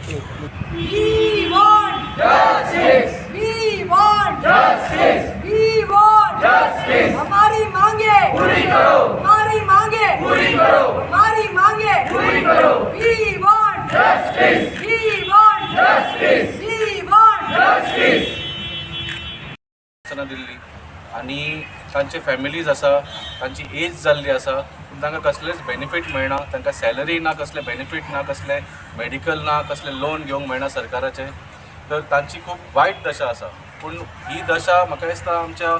We want justice. We want justice. We want justice. हमारी मांगे पूरी करो. हमारी मांगे पूरी करो. हमारी मांगे पूरी करो. We want justice. We want justice. We want justice. Delhi आणि तांचे फॅमिलीज आसा, तांची एज जाल्ली आसा, पूण तांकां कसलेच बेनिफीट मेळना. तांकां सॅलरी ना, कसले बेनिफीट ना, कसले मेडिकल ना, कसले लोन घेवंक मेळना सरकाराचे. तर तांची खूब वायट दशा आसा. पूण ही दशा म्हाका दिसता आमच्या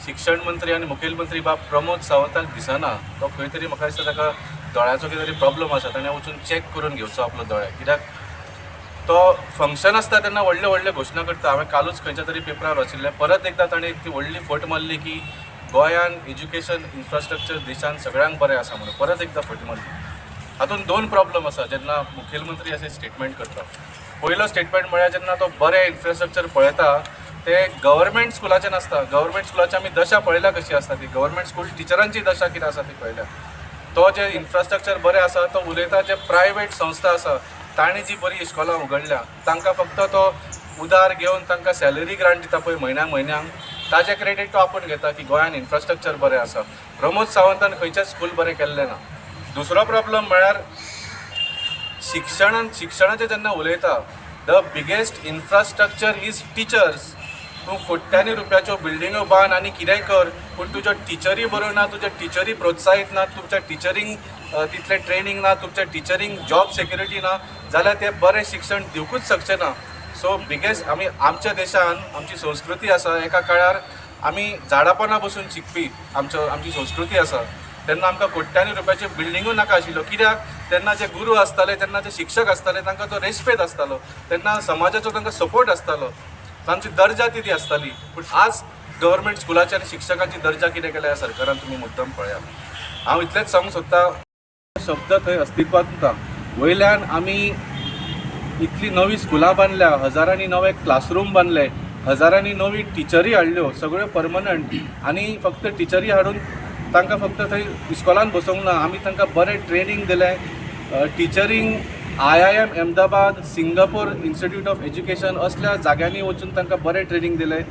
शिक्षण मंत्री आनी मुखेलमंत्री बाब प्रमोद सावंताक दिसना. तो खंय तरी म्हाका दिसता ताका दोळ्याचो कितें तरी प्रॉब्लम आसा. ताणें वचून चॅक करून घेवचो आपलो दोळे. कित्याक तो फंक्शन आसता तेन्ना व्हडले व्हडले घोशणा करता. हांवें कालूच खंयच्या तरी पेपरार वाचिल्लें. परत एकदां ताणें ती व्हडली फट मारली की गोंयान एज्युकेशन इन्फ्रास्ट्रक्चर देशान सगळ्यांक बरें आसा म्हणून. परत एकदां फट मारली. हातूंत दोन प्रॉब्लम आसा जेन्ना मुखेलमंत्री अशें स्टेटमेंट करता. पयलो स्टेटमेंट म्हळ्यार जेन्ना तो बरें इन्फ्रास्ट्रक्चर पळयता ते गव्हर्मेंट स्कुलाचें नासता. गव्हर्मेंट स्कुलाची आमी दशा पळयल्या कशी आसता ती. गव्हर्मेंट स्कूल टिचरांची दशा कितें आसा ती पळयल्या. तो जे इन्फ्रास्ट्रक्चर बरें आसा तो उलयता जे प्रायवेट संस्था आसा तांणी जी बरी इस्कॉलां उगडल्या तांकां फक्त तो उदार घेवन तांकां सॅलरी ग्रांट दिता पळय म्हयन्याक ताजें क्रेडीट तो आपूण घेता की गोंयान इन्फ्रास्ट्रक्चर बरें आसा. प्रमोद सावंतान खंयचेच स्कूल बरें केल्लें ना. दुसरो प्रॉब्लम म्हळ्यार शिक्षणाचें जेन्ना उलयता the biggest infrastructure is teachers. तूं कोट्यांनी रुपयाच्यो बिल्डिंगो बांद आनी कितेंय कर पूण तुज्यो टिचरी बऱ्यो ना, तुज्या टिचरी प्रोत्साहीत ना, तुमच्या टिचरींग तितलें ट्रेनींग ना, तुमच्या टिचरींग जॉब सेक्युरिटी ना जाल्यार ते बरें शिक्षण दिवंकूच शकचे ना. सो बिगेस्ट आमी आमच्या देशान आमची संस्कृती आसा. एका काळार आमी झाडां पोंदा बसून शिकपी आमची संस्कृती आसा. तेन्ना आमकां कोट्यांनी रुपयाच्यो बिल्डिंगूय नाका आशिल्ल्यो. कित्याक तेन्ना जे गुरू आसताले तेन्ना जे शिक्षक आसताले तांकां तो रेस्पेद आसतालो. तेन्ना समाजाचो तांकां सपोर्ट आसतालो. तांची दर्जा ती आसताली. पूण आज गव्हर्मेंट स्कुलाची आनी शिक्षकांची दर्जा कितें केल्या ह्या सरकारान तुमी मुद्दम पळया. हांव इतलेंच सांगूंक सोदतां शब्द थंय अस्तित्वांत ना. वयल्यान आमी इतली नवी स्कुलां बांदल्या, हजारांनी नवे क्लासरूम बांदले, हजारांनी नवी टिचरी हाडल्यो सगळ्यो परमनंट. आनी फक्त टिचरी हाडून तांकां फक्त थंय इस्कॉलान बसोवंक ना. आमी तांकां बरें ट्रेनींग दिलें. टिचरींग IIM Ahmedabad, Singapore institute of education असल्या जाग्यांनी वचून तांकां बरें ट्रेनींग दिलें.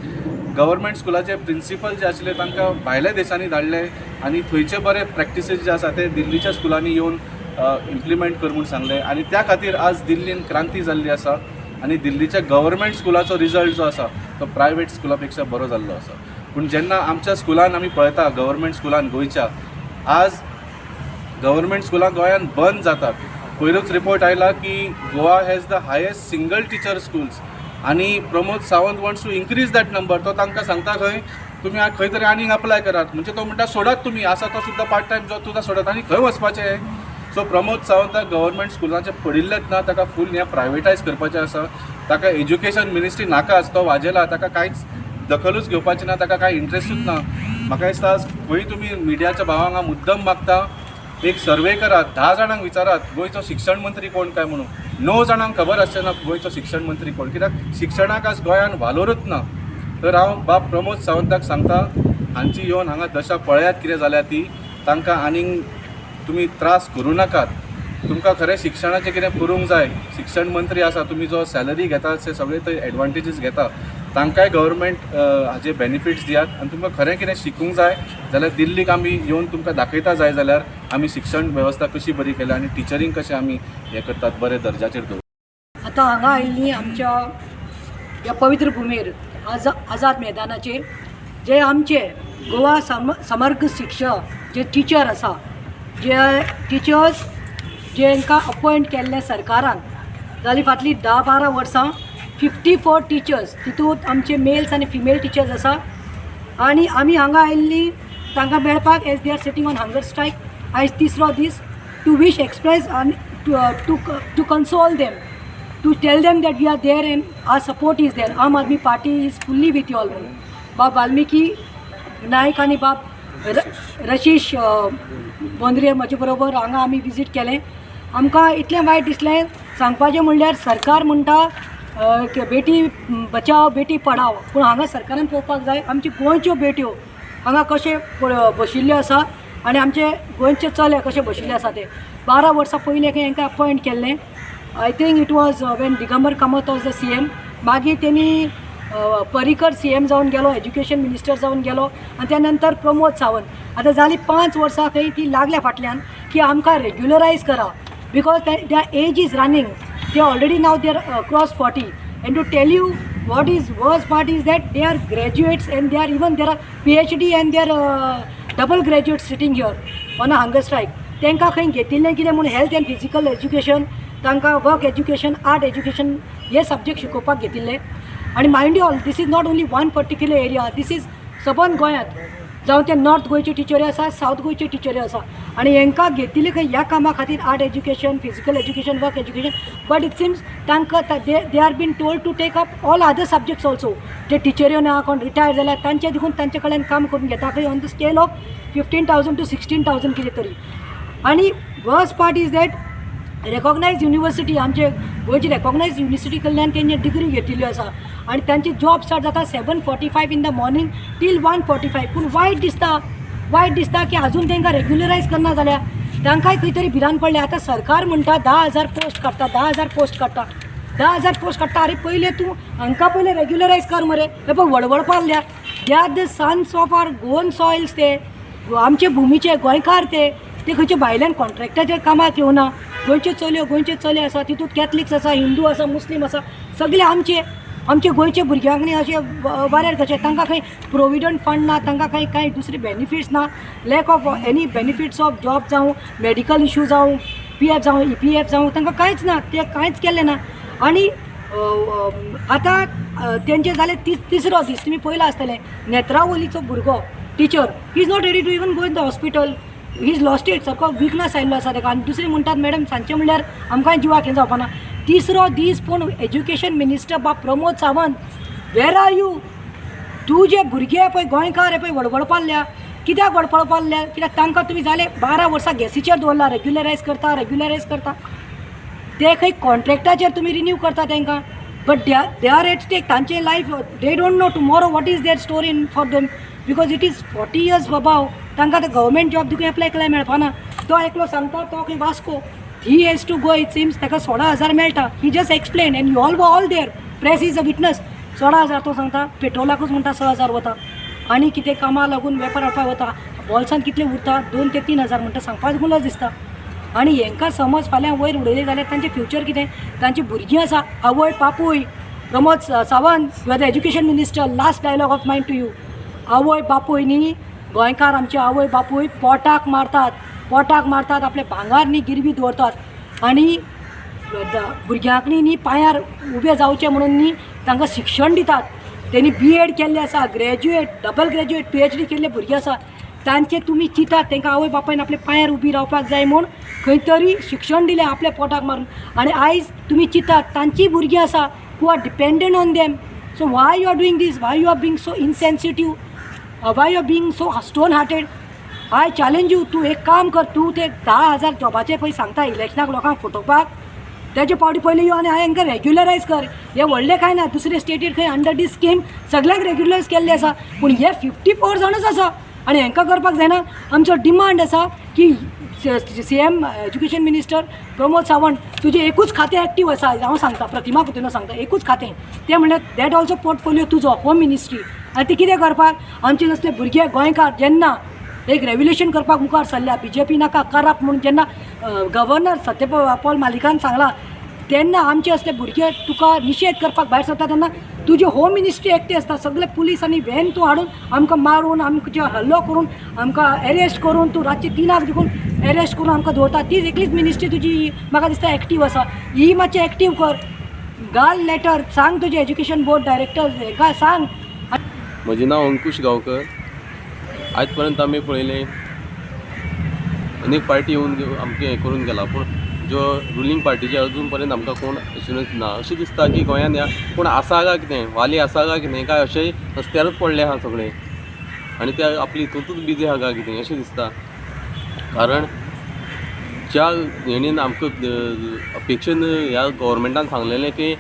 गव्हर्मेंट स्कुलाचे प्रिंसिपल जे आशिल्ले तांकां भायल्या देशांनी धाडले आनी थंयचे बरे प्रॅक्टिसीस जे आसा ते दिल्लीच्या स्कुलांनी येवन इम्प्लिमेंट कर म्हूण सांगलें. आनी त्या खातीर आज दिल्लीन क्रांती जाल्ली आसा. आनी दिल्लीच्या गव्हर्मेंट स्कुलाचो रिजल्ट जो आसा तो प्रायवेट स्कुला पेक्षा बरो जाल्लो आसा. पूण जेन्ना आमच्या स्कुलान आमी पळयता गव्हर्मेंट स्कुलान गोंयच्या आज गव्हर्मेंट स्कुलां गोंयान बंद जातात. पयलोच रिपोर्ट आयला की Goa has the highest single teacher schools आनी Pramod Sawant wants to increase that number. तो तांकां सांगता खंय तुमी खंय तरी आनीक अप्लाय करात. म्हणजे तो म्हणटा सोडात तुमी आसा तो सुद्दां पार्ट टायम जॉब सुद्दां सोडात आनी खंय वचपाचें. सो प्रमोद सावंताक गव्हर्मेंट स्कुलांचे पडिल्लेच ना. ताका फूल हें प्रायवेटायज करपाचें आसा. ताका एज्युकेशन मिनिस्ट्री नाकाच. तो वाजेला. ताका कांयच दखलूच घेवपाची ना. ताका कांय इंट्रस्टूच ना. म्हाका दिसता खंय तुमी मिडियाच्या भावांक हांव मुद्दम मागता एक सर्वे करात. 10 जाणांक विचारात गोंयचो शिक्षण मंत्री कोण काय म्हणून. 9 जाणांक खबर आसचें ना गोंयचो शिक्षण मंत्री कोण. कित्याक शिक्षणाक आज गोंयान वालोरूच ना. तर हांव बाब प्रमोद सावंताक सांगता हांची येवन हांगा दशा पळयात कितें जाल्या ती. तांकां आनीक तुमी त्रास करूं नाकात. तुमकां खरें शिक्षणाचें कितें करूंक जाय. शिक्षण मंत्री आसा तुमी जो सॅलरी घेतात ते सगळे थंय एडवांटेजीस घेता. तांकांय गव्हर्मेंट हाजे बेनिफिट्स दियात. आनी तुमकां खरें कितें शिकूंक जाय जाल्यार दिल्लीक आमी येवन तुमकां दाखयता जाय जाल्यार आमी शिक्षण वेवस्था कशी बरी केल्या आनी टिचरींग कशें आमी हें करतात बरे दर्जाचेर दवर. आतां हांगा आयिल्लीं आमच्या ह्या पवित्र भुमीर आझाद मैदानाचेर जे आमचे गोवा समर्थ शिक्षक जे टिचर आसा जे टिचर्स जेंकां अपॉयंट केल्ले सरकारान जालीं फाटलीं 10-12 वर्सां 54 टिचर्स तितूंत आमचे मेल्स आनी फिमेल टिचर्स आसा. आनी आमी हांगा आयिल्लीं तांकां मेळपाक as they are sitting on hunger strike आयज 3रो दीस टू वीश एक्सप्रेस आनी to console them to tell them that we are there and our support is there. Aam Aadmi Party is fully with you all म्हणून. बाब वाल्मिकी नायक आनी बाब रशीश बोंद्रे म्हजे बरोबर हांगा आमी विजीट केलें. आमकां इतलें वायट दिसलें सांगपाचें म्हणल्यार सरकार म्हणटा बेटी बचाव बेटी पढाव पूण हांगा सरकारान पळोवपाक जाय आमची गोंयच्यो बेट्यो हांगा कशे बशिल्ल्यो आसा आनी आमचे गोंयचे चले कशे बशिल्ले आसा ते. 12 वर्सां पयलीं हांकां अपॉयंट केल्लें I think it was Wien Digambar Kamat was the CM. मागीर त्यांनी पर्रीकर CM जावन गेलो, एज्युकेशन मिनिस्टर जावन गेलो आनी त्यानंतर प्रमोद सावंत. आतां जाली 5 वर्सां खंय ती लागल्या फाटल्यान की आमकां रेग्युलरायज करा, because their age is running. They already now they are across 40. And to tell you what is worst part is that they are graduates and they are even there are PhD and they are double graduates sitting here on a hunger strike. तांकां खंय घेतिल्लें कितें म्हूण health and physical education, तांकां work education, art education हे subject शिकोवपाक घेतिल्ले. आनी mind you all, this is not only one particular area, this is सबंद गोंयांत. जावं ते नॉर्थ गोंयचे टिचरी आसा, सावथ गोंयचे टिचरी आसा, आनी हांकां घेतिल्ले खंय ह्या कामा खातीर art education, physical education, work education. But it seems तांकां they are been told to take up all other subjects also. जे टिचऱ्यो ना कोण रिटायर जाल्यार तांचे देखून तांचे कडल्यान काम करून घेता खंय on the scale of 15,000 to 16,000 कितें तरी. आनी worst part is that recognise university, आमचे गोंयची रेकॉग्नायज युनिवर्सिटी कडल्यान तेंचे डिग्री घेतिल्ल्यो आसा आनी तांची जॉब स्टार्ट जाता 7:45 in the morning till 1:45. पूण वायट दिसता की आजून तांकां रेग्युलरायज करना जाल्यार तांकांय खंय तरी भिरांत पडले. आतां सरकार म्हणटा 10,000 पोस्ट काडटा, 10,000 पोस्ट काडटा, 10,000 पोस्ट काडटा. अरे पयले तूं हांकां पयले रेग्युलरायज कर मरे. हे पळय वडवडपाल्या, they are the sons of our Goan soils. ते आमचे भुमीचे गोंयकार, ते खंयचे भायल्यान कॉन्ट्रॅक्टाचेर कामाक येवना. गोंयचे चले आसा, तितूंत कॅथलिक्स आसा, हिंदू आसा, मुस्लीम आसा, सगळे आमचे गोंयचे भुरग्यांक न्ही अशे बऱ्यार कशें. तांकां खंय प्रोविडंट फंड ना, तांकां कांय दुसरे बेनिफिट्स ना, lack of any benefits of job जावं, मेडिकल इश्यू जावं, PF जावं, EPF जावं, तांकां कांयच ना, ते कांयच केल्लें ना. आनी आतां तेंचे जाले तिसरो दीस. तुमी पयला आसतलें नेत्रावलीचो भुरगो teacher, he is not ready to even go in the hospital. He is lost it, सारको विकनस आयिल्लो आसा ताका. आनी दुसरे म्हणटात मॅडम सांजचें म्हणल्यार आमकांय जिवाक हें जावपाना. तिसरो दीस पूण education minister Pramod Sawant, where are you? तूं जे भुरगे पळय गोंयकार पळय वडवडपाल्ल्या, कित्याक वडपडपाल्ल्या? कित्याक तांकां तुमी जाले 12 वर्सां गॅसीचेर दवरला, रेग्युलरायज करता. ते खंय कॉन्ट्रॅक्टाचेर तुमी रिन्यू करता तांकां. But they are at stake. तांचे life, they don't know tomorrow what is their story for them, because it is 40 years बाबाव. तांकां आतां गव्हर्मेंट जॉब देखून एप्लाय केल्यार मेळपाना. तो एकलो सांगता, तो खंय Vasco, he has to go. It seems ताका 16,000 मेळटा. He just explain and you all there, press is a witness. 16,000 तो सांगता, पेट्रोलाकूच म्हणटा 6,000 वता, आनी कितें कामां लागून वेपार हाडपाक वता, बॉल्सान कितले उरता 2 ते 3,000 म्हणटा. सांगपाक देखून लज दिसता. आनी हांकां समज फाल्यां वयर उडयलें जाल्यार तांचें फ्युचर कितें? तांचीं भुरगीं आसा, आवय बापूय. Pramod Sawant, you are the education minister, last dialogue of mind to you. आवय बापूय न्ही, गोंयकार आमचे आवय बापूय पोटाक मारतात, आपले भांगार न्ही गिरवी दवरतात. आनी भुरग्यांक न्ही पांयार उबे जावचें म्हणून न्ही तांकां शिक्षण दितात. तेणी B.Ed केल्लें आसा, ग्रॅज्युएट, डबल ग्रॅज्युएट, PhD केल्ले भुरगे आसा. तांचे तुमी चिंतात, तांकां आवय बापायन आपले पांयार उबी रावपाक जाय म्हूण खंय तरी शिक्षण दिलें आपल्या पोटाक मारून. आनी आयज तुमी चिंतात, तांचीं भुरगीं आसा who are dependent on them. So why you are doing this? Why you are being so insensitive? Why you are being so stone hearted? I challenge you, तूं एक काम कर, तूं ते 10,000 जॉबाचे पळय सांगता इलेक्शनाक लोकांक फटोवपाक, तेजे पावटी पयलीं यो आनी हांकां रेग्युलरायज कर. हे व्हडलें कांय ना, दुसरे स्टेटीर खंय अंडर दीस स्कीम सगळ्यांक रेग्युलरायज केल्ले आसा. पूण हे 54 जाणच आसा आनी हांकां करपाक जायना. आमचो डिमांड आसा की CM education minister Pramod Sawant, तुजें एकूच खातें एक्टीव आसा. हांव सांगता, प्रतिमा कुतीनो सांगता, एकूच खातें, तें म्हणल्यार दॅट ऑल्सो पोर्टफोलियो तुजो, होम मिनिस्ट्री. आनी ती कितें करपाक? आमचे नसले भुरगे गोंयकार जेन्ना एक रेव्युलेशन करपाक मुखार सरल्या, BJP नाका करप म्हणून जेन्ना गव्हर्नर सत्यपाल मालिकान सांगला, तेन्ना आमचे असले भुरगे तुका निशेध करपाक भायर सरता तेन्ना तुजी होम मिनिस्ट्री एकटी आसता. सगळे पुलीस आनी व्हॅन तूं हाडून आमकां मारून, आमचे हल्लो करून, आमकां एरेस्ट करून, तूं रातचे 3 देखून एरेस्ट करून आमकां दवरता. तीच एकलीच मिनिस्ट्री तुजी म्हाका दिसता एक्टीव आसा. ही मातशें एक्टीव कर, घाल लेटर, सांग तुजे एज्युकेशन बोर्ड डायरेक्टर हाका सांग. म्हजें नांव अंकुश गांवकर. आयज पर्यंत आमी पळयलें अनेक पार्टी येवन आमकां हें करून गेला, पूण ज्यो रुलींग पार्टीचे अजून पर्यंत आमकां कोण एश्युरन्स ना. अशें दिसता की गोंयांत ह्या कोण आसा काय कितें, वाली आसा काय कितें, काय अशें रस्त्यारच पडले आहा सगळे आनी ते आपली हितूंतूच बिजी आहा काय कितें अशें दिसता. कारण ज्या हेणीन आमकां अपेक्षेन ह्या गव्हर्मेंटान सांगलेलें की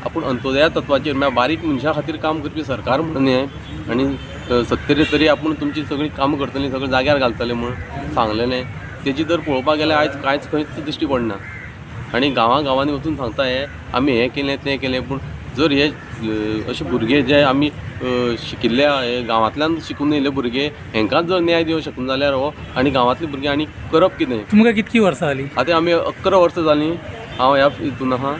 आपूण अंत्योदया तत्वाचेर म्हळ्यार बारीक मनशा खातीर काम करपी सरकार म्हणून हें, आनी सत्तेर तरी आपूण तुमची सगळीं कामां करतलीं, सगळें जाग्यार घालतलें म्हूण सांगलेलें. तेजी जर पळोवपाक गेल्यार आयज कांयच खंयच दिश्टी पडना. आनी गांवांनी वचून सांगता हे आमी हें केलें तें केलें. पूण जर हे अशे भुरगे जे आमी शिकिल्ल्या हे गांवांतल्यान शिकून येयले भुरगे हेंकांच जर न्याय दिवंक शकना जाल्यार हो आनी गांवांतले भुरगे आनी करप कितें. तुमकां कितकी वर्सां जालीं? आतां आमी 11 वर्सां जालीं हांव ह्या हितून आहा.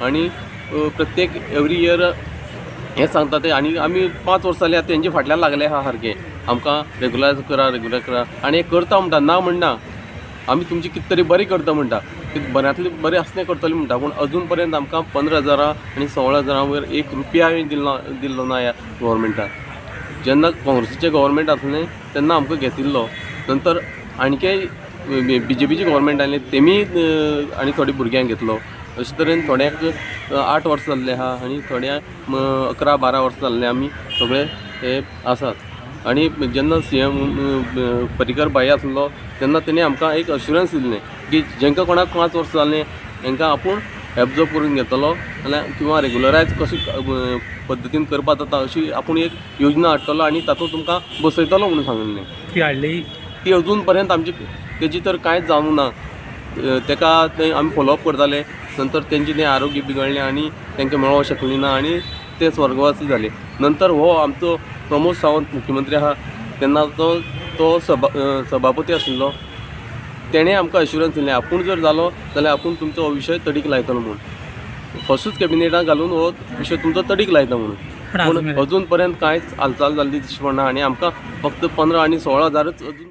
आनी प्रत्येक एवरी इयर हें सांगता ते. आनी आमी 5 वर्सां जालीं आतां तेंचे फाटल्यान लागले आहा सारके आमकां रेगुलरायज करा आनी हें करता म्हणटा ना म्हणना. आमी तुमची कितें तरी बरी करता म्हणटा, बऱ्यांतली बरें आसलें करतलें म्हणटा. पूण अजून पर्यंत आमकां 15,000 आनी 16,000 वयर 1 रुपया दिल्लो ना ह्या गव्हर्मेंटान. जेन्ना काँग्रेसीचें गव्हर्मेंट आसलें तेन्ना आमकां घेतिल्लो. नंतर आणके BJPची गव्हर्मेंट आयलें तेमी आनी थोड्या भुरग्यांक घेतलो. अशे तरेन थोड्यांक 8 वर्सां जाल्ले आहा आनी थोड्यांक 11-12 वर्सां जाल्ले आमी सगळे हे आसात. आनी जेन्ना CM पर्रीकर भाई आसलो तेन्ना तेणी आमकां एक अश्युरन्स दिल्लें की जेंकां कोणाक 5 वर्सां जालीं हेंकां आपूण एब्जॉर्ब करून घेतलो जाल्यार किंवा रेगुलरायज कशी पद्दतीन करपा जाता अशी आपूण एक योजना हाडटलो आनी तातूंत तुमकां बसयतलो म्हणून सांगिल्लें. ती हाडली? ती अजून पर्यंत आमची तेजी तर कांयच जावंक ना. तेका ते आमी फॉलोअप करताले. नंतर तेंचें तें आरोग्य बिगडलें आनी तेंकां मेळोवंक शकलीं ना आनी ते स्वर्गवासी जाले. नंतर हो आमचो प्रमोद सावंत मुख्यमंत्री आहा तेन्ना तो सभापती आशिल्लो. तेणें आमकां अश्युरन्स दिलें आपूण जर जालो जाल्यार आपूण तुमचो हो विशय तडीक लायतलो म्हणून. फर्स्टूच कॅबिनेटान घालून हो विशय तुमचो तडीक लायता म्हणून. पूण अजून पर्यंत कांयच हालचाल जाल्ली दिश्टी पडना आनी आमकां फक्त 15 आनी 16,000च अजून